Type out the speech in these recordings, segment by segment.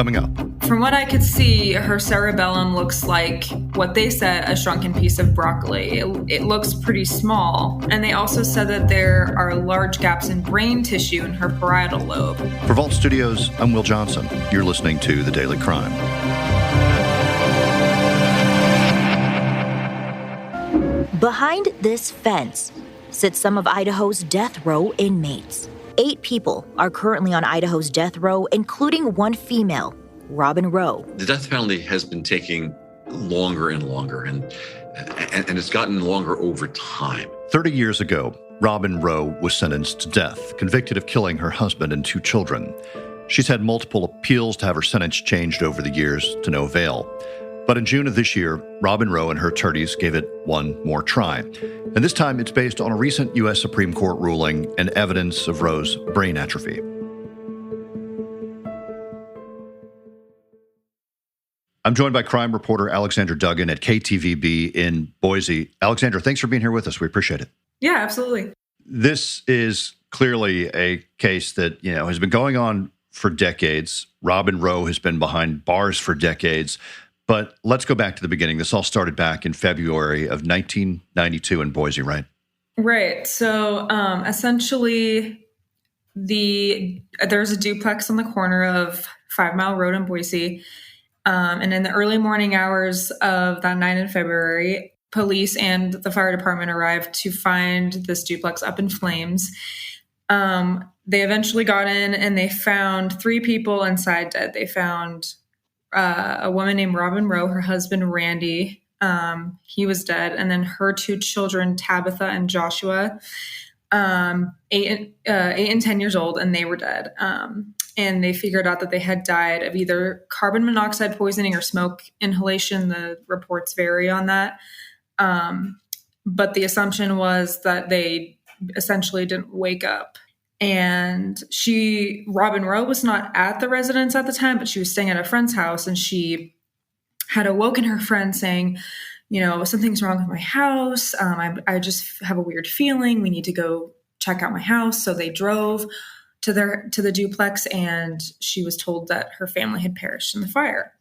coming up. From what I could see, her cerebellum looks like what they said, a shrunken piece of broccoli. It looks pretty small. And they also said that there are large gaps in brain tissue in her parietal lobe. For Vault Studios, I'm Will Johnson. You're listening to The Daily Crime. Behind this fence sits some of Idaho's death row inmates. 8 people are currently on Idaho's death row, including one female, Robin Rowe. The death penalty has been taking longer and longer, and it's gotten longer over time. 30 years ago, Robin Rowe was sentenced to death, convicted of killing her husband and 2 children. She's had multiple appeals to have her sentence changed over the years to no avail. But in June of this year, Robin Rowe and her attorneys gave it one more try. And this time it's based on a recent U.S. Supreme Court ruling and evidence of Rowe's brain atrophy. I'm joined by crime reporter Alexandra Duggan at KTVB in Boise. Alexandra, thanks for being here with us. We appreciate it. Yeah, absolutely. This is clearly a case that, has been going on for decades. Robin Rowe has been behind bars for decades. But let's go back to the beginning. This all started back in February of 1992 in Boise, right? Right. So essentially, there's a duplex on the corner of 5 Mile Road in Boise. And in the early morning hours of that night in February, police and the fire department arrived to find this duplex up in flames. They eventually got in and they found 3 people inside dead. They found a woman named Robin Rowe, her husband, Randy. He was dead. And then her 2 children, Tabitha and Joshua, 8 and 10 years old, and they were dead. And they figured out that they had died of either carbon monoxide poisoning or smoke inhalation. The reports vary on that. But the assumption was that they essentially didn't wake up. And Robin Rowe was not at the residence at the time, but she was staying at a friend's house, and she had awoken her friend saying, something's wrong with my house. I just have a weird feeling. We need to go check out my house. So they drove to the duplex, and she was told that her family had perished in the fire.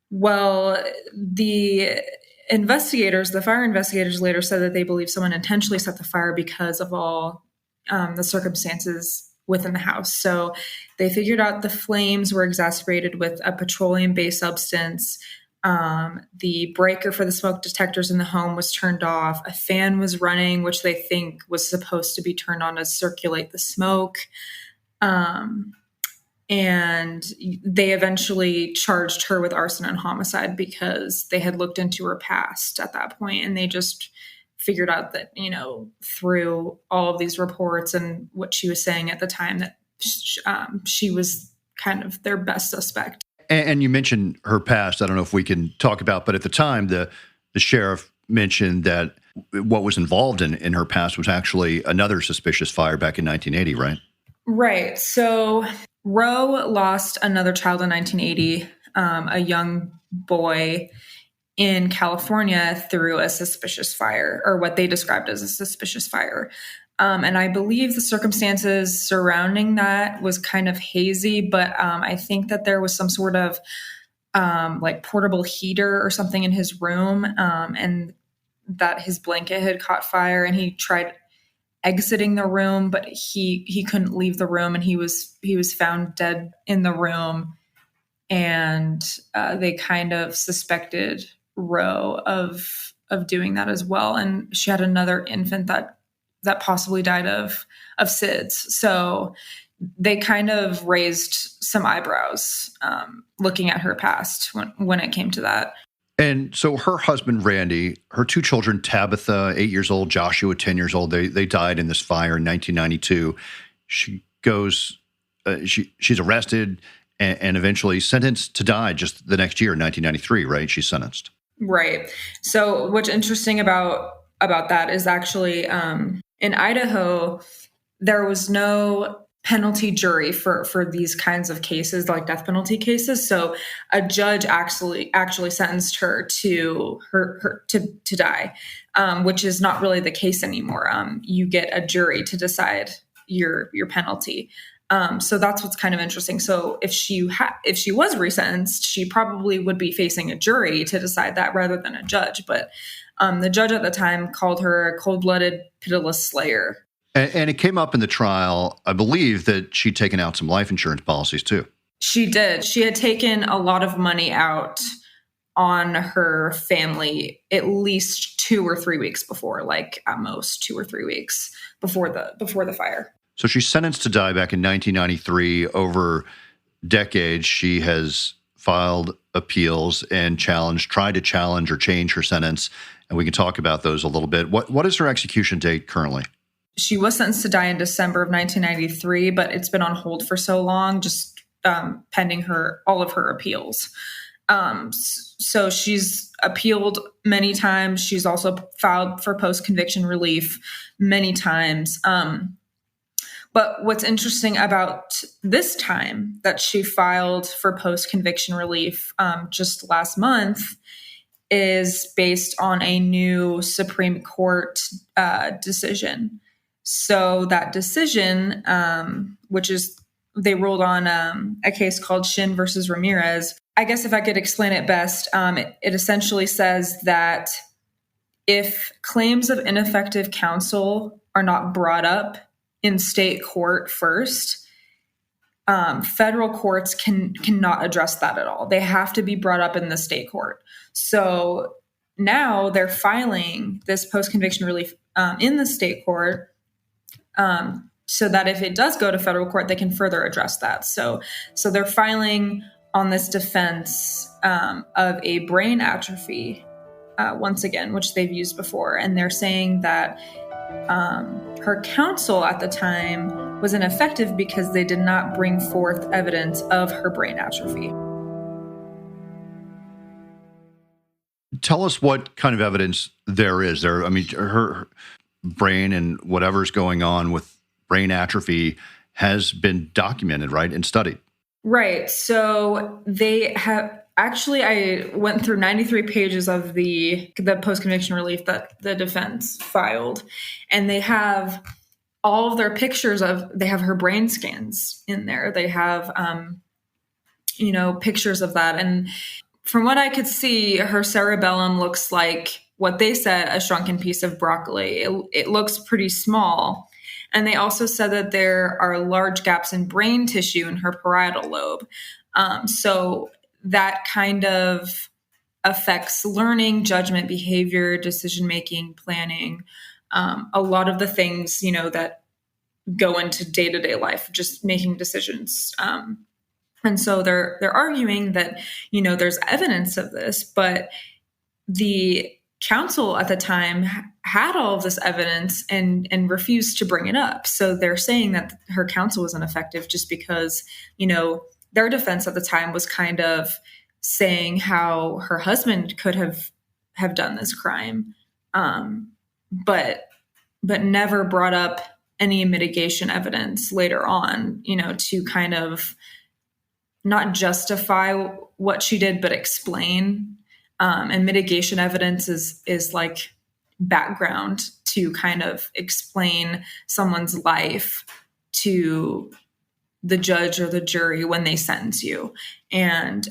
Well, the fire investigators later said that they believe someone intentionally set the fire because of all the circumstances within the house. So they figured out the flames were exacerbated with a petroleum-based substance. The breaker for the smoke detectors in the home was turned off. A fan was running, which they think was supposed to be turned on to circulate the smoke. And they eventually charged her with arson and homicide because they had looked into her past at that point, and they just figured out that, through all of these reports and what she was saying at the time, that she was kind of their best suspect. And you mentioned her past. I don't know if we can talk about, but at the time, the sheriff mentioned that what was involved in her past was actually another suspicious fire back in 1980, right? Right. So Rowe lost another child in 1980, a young boy in California through a suspicious fire, or what they described as a suspicious fire. And I believe the circumstances surrounding that was kind of hazy, but I think that there was some sort of portable heater or something in his room, and that his blanket had caught fire, and he tried exiting the room, but he couldn't leave the room, and he was found dead in the room. And they kind of suspected Rowe of doing that as well. And she had another infant that possibly died of SIDS. So they kind of raised some eyebrows looking at her past when it came to that. And so her husband, Randy, her 2 children, Tabitha, 8 years old, Joshua, 10 years old, they died in this fire in 1992. She goes, she's arrested and eventually sentenced to die just the next year, 1993, right? She's sentenced. Right. So what's interesting about that is actually in Idaho, there was no penalty jury for these kinds of cases, like death penalty cases. So a judge actually sentenced her to die, which is not really the case anymore. You get a jury to decide your penalty. So that's what's kind of interesting. So if she was resentenced, she probably would be facing a jury to decide that rather than a judge. But the judge at the time called her a cold-blooded, pitiless slayer. And it came up in the trial, I believe, that she'd taken out some life insurance policies too. She did. She had taken a lot of money out on her family at least 2 or 3 weeks before, like at most 2 or 3 weeks before the fire. So she's sentenced to die back in 1993. Over decades, she has filed appeals and tried to challenge or change her sentence. And we can talk about those a little bit. What is her execution date currently? She was sentenced to die in December of 1993, but it's been on hold for so long, just pending all of her appeals. So she's appealed many times. She's also filed for post-conviction relief many times. But what's interesting about this time that she filed for post-conviction relief just last month is based on a new Supreme Court decision. So that decision, which is they ruled on a case called Shin versus Ramirez. I guess if I could explain it best, it essentially says that if claims of ineffective counsel are not brought up in state court first, federal courts cannot address that at all. They have to be brought up in the state court. So now they're filing this post-conviction relief in the state court so that if it does go to federal court, they can further address that. So they're filing on this defense of a brain atrophy once again, which they've used before. And they're saying that her counsel at the time was ineffective because they did not bring forth evidence of her brain atrophy. Tell us what kind of evidence there is. I mean, her brain and whatever's going on with brain atrophy has been documented, right, and studied. Right. So they have actually, I went through 93 pages of the post-conviction relief that the defense filed, and they have all of their pictures they have her brain scans in there. They have, pictures of that. And from what I could see, her cerebellum looks like what they said, a shrunken piece of broccoli. It looks pretty small. And they also said that there are large gaps in brain tissue in her parietal lobe. So that kind of affects learning, judgment, behavior, decision-making, planning, a lot of the things, that go into day-to-day life, just making decisions. And so they're arguing that, there's evidence of this, but the counsel at the time had all of this evidence and refused to bring it up. So they're saying that her counsel was ineffective just because, their defense at the time was kind of saying how her husband could have done this crime, but never brought up any mitigation evidence later on, to kind of not justify what she did, but explain. And mitigation evidence is like background to kind of explain someone's life to the judge or the jury when they sentence you. And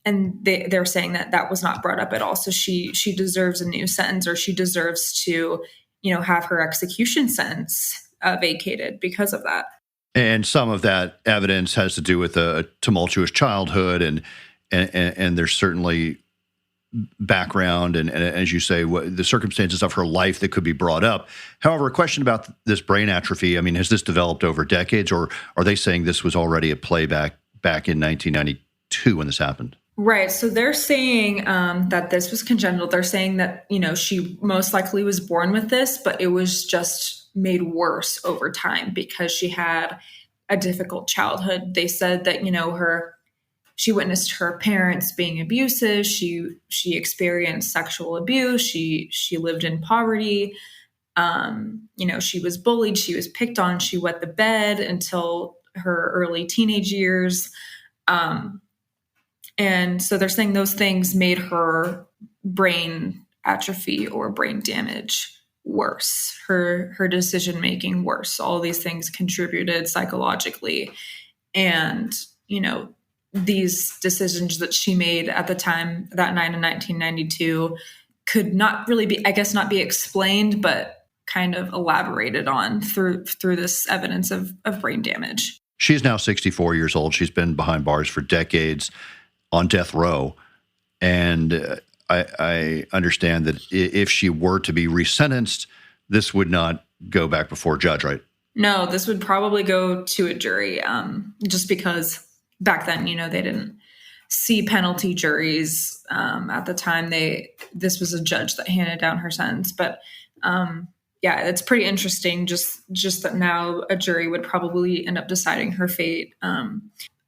they're saying that was not brought up at all. So she deserves a new sentence, or she deserves to, have her execution sentence vacated because of that. And some of that evidence has to do with a tumultuous childhood, and there's certainly background and as you say, the circumstances of her life that could be brought up. However, a question about this brain atrophy, I mean, has this developed over decades, or are they saying this was already at play back in 1992 when this happened? Right. So they're saying that this was congenital. They're saying that, she most likely was born with this, but it was just made worse over time because she had a difficult childhood. They said that, she witnessed her parents being abusive. She experienced sexual abuse. She lived in poverty. She was bullied. She was picked on. She wet the bed until her early teenage years. And so they're saying those things made her brain atrophy or brain damage worse, her decision making worse. All these things contributed psychologically. And, these decisions that she made at the time, that night in 1992, could not really be, not be explained, but kind of elaborated on through this evidence of brain damage. She's now 64 years old. She's been behind bars for decades on death row. And I understand that if she were to be resentenced, this would not go back before a judge, right? No, this would probably go to a jury, just because back then, they didn't see penalty juries. At the time, this was a judge that handed down her sentence. But it's pretty interesting just that now a jury would probably end up deciding her fate.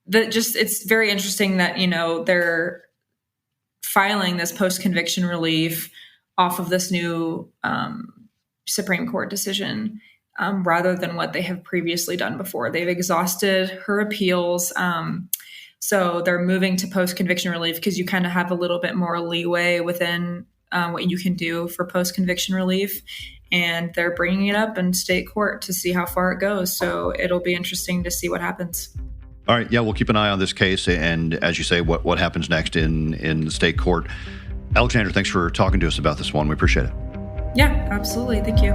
It's very interesting that, they're filing this post-conviction relief off of this new Supreme Court decision, rather than what they have previously done before. They've exhausted her appeals. So they're moving to post-conviction relief because you kind of have a little bit more leeway within what you can do for post-conviction relief. And they're bringing it up in state court to see how far it goes. So it'll be interesting to see what happens. All right. Yeah, we'll keep an eye on this case. And as you say, what happens next in the state court. Alexandra, thanks for talking to us about this one. We appreciate it. Yeah, absolutely. Thank you.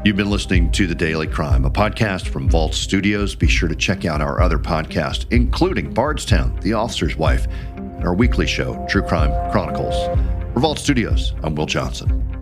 You've been listening to The Daily Crime, a podcast from Vault Studios. Be sure to check out our other podcasts, including Bardstown, The Officer's Wife, and our weekly show, True Crime Chronicles. For Vault Studios, I'm Will Johnson.